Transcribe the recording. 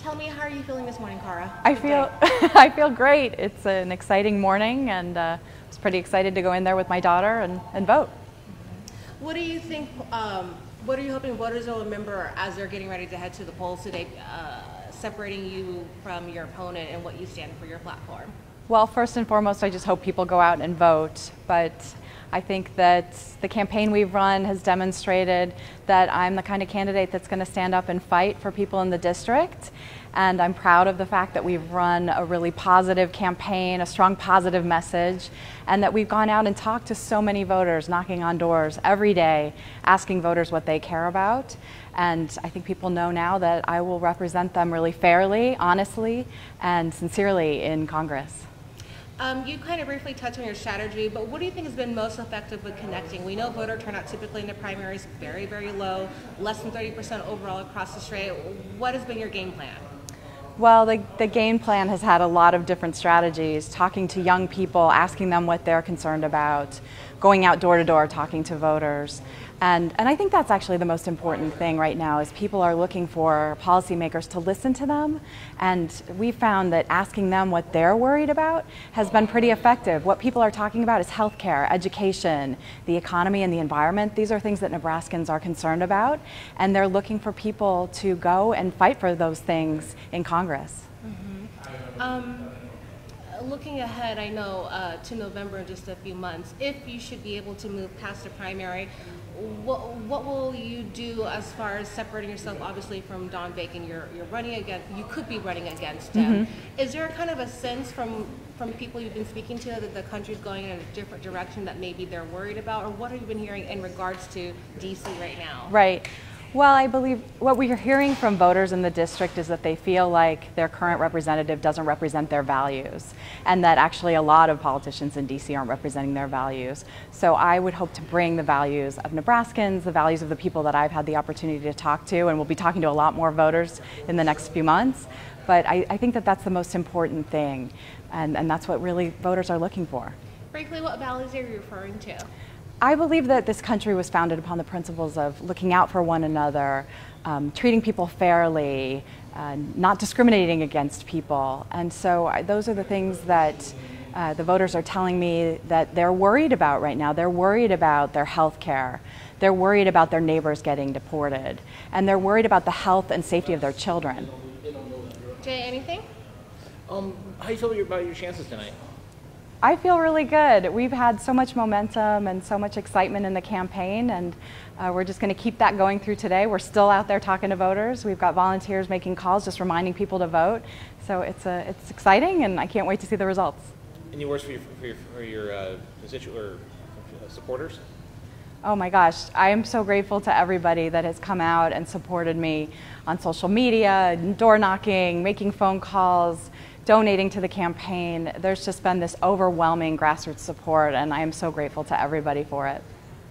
Tell me, how are you feeling this morning, Cara? I feel great. It's an exciting morning, and I was pretty excited to go in there with my daughter and vote. What do you think? What are you hoping voters will remember as they're getting ready to head to the polls today, separating you from your opponent and what you stand for, your platform? Well, first and foremost, I just hope people go out and vote. But I think that the campaign we've run has demonstrated that I'm the kind of candidate that's going to stand up and fight for people in the district. And I'm proud of the fact that we've run a really positive campaign, a strong positive message, and that we've gone out and talked to so many voters, knocking on doors every day, asking voters what they care about. And I think people know now that I will represent them really fairly, honestly, and sincerely in Congress. You kind of briefly touched on your strategy, but what do you think has been most effective with connecting? We know voter turnout typically in the primaries very, very low, less than 30% overall across the state. What has been your game plan? Well, the game plan has had a lot of different strategies, talking to young people, asking them what they're concerned about, going out door to door, talking to voters. And I think that's actually the most important thing right now, is people are looking for policymakers to listen to them. And we found that asking them what they're worried about has been pretty effective. What people are talking about is healthcare, education, the economy, and the environment. These are things that Nebraskans are concerned about, and they're looking for people to go and fight for those things in Congress. Mm-hmm. Looking ahead, I know, to November in just a few months, if you should be able to move past the primary, what will you do as far as separating yourself, obviously, from Don Bacon? You're running against, you could be running against him. Mm-hmm. Is there kind of a sense from people you've been speaking to that the country's going in a different direction that maybe they're worried about? Or what have you been hearing in regards to DC right now? Right. Well, I believe what we are hearing from voters in the district is that they feel like their current representative doesn't represent their values, and that actually a lot of politicians in DC aren't representing their values. So I would hope to bring the values of Nebraskans, the values of the people that I've had the opportunity to talk to, and we'll be talking to a lot more voters in the next few months. But I think that that's the most important thing, and that's what really voters are looking for. Briefly, what values are you referring to? I believe that this country was founded upon the principles of looking out for one another, treating people fairly, not discriminating against people. And so those are the things that the voters are telling me that they're worried about right now. They're worried about their health care. They're worried about their neighbors getting deported. And they're worried about the health and safety of their children. Jay, anything? How do you feel about your chances tonight? I feel really good. We've had so much momentum and so much excitement in the campaign, and we're just going to keep that going through today. We're still out there talking to voters. We've got volunteers making calls, just reminding people to vote. So it's exciting, and I can't wait to see the results. Any words for your supporters? Oh my gosh, I am so grateful to everybody that has come out and supported me on social media, door knocking, making phone calls, donating to the campaign. There's just been this overwhelming grassroots support, and I am so grateful to everybody for it.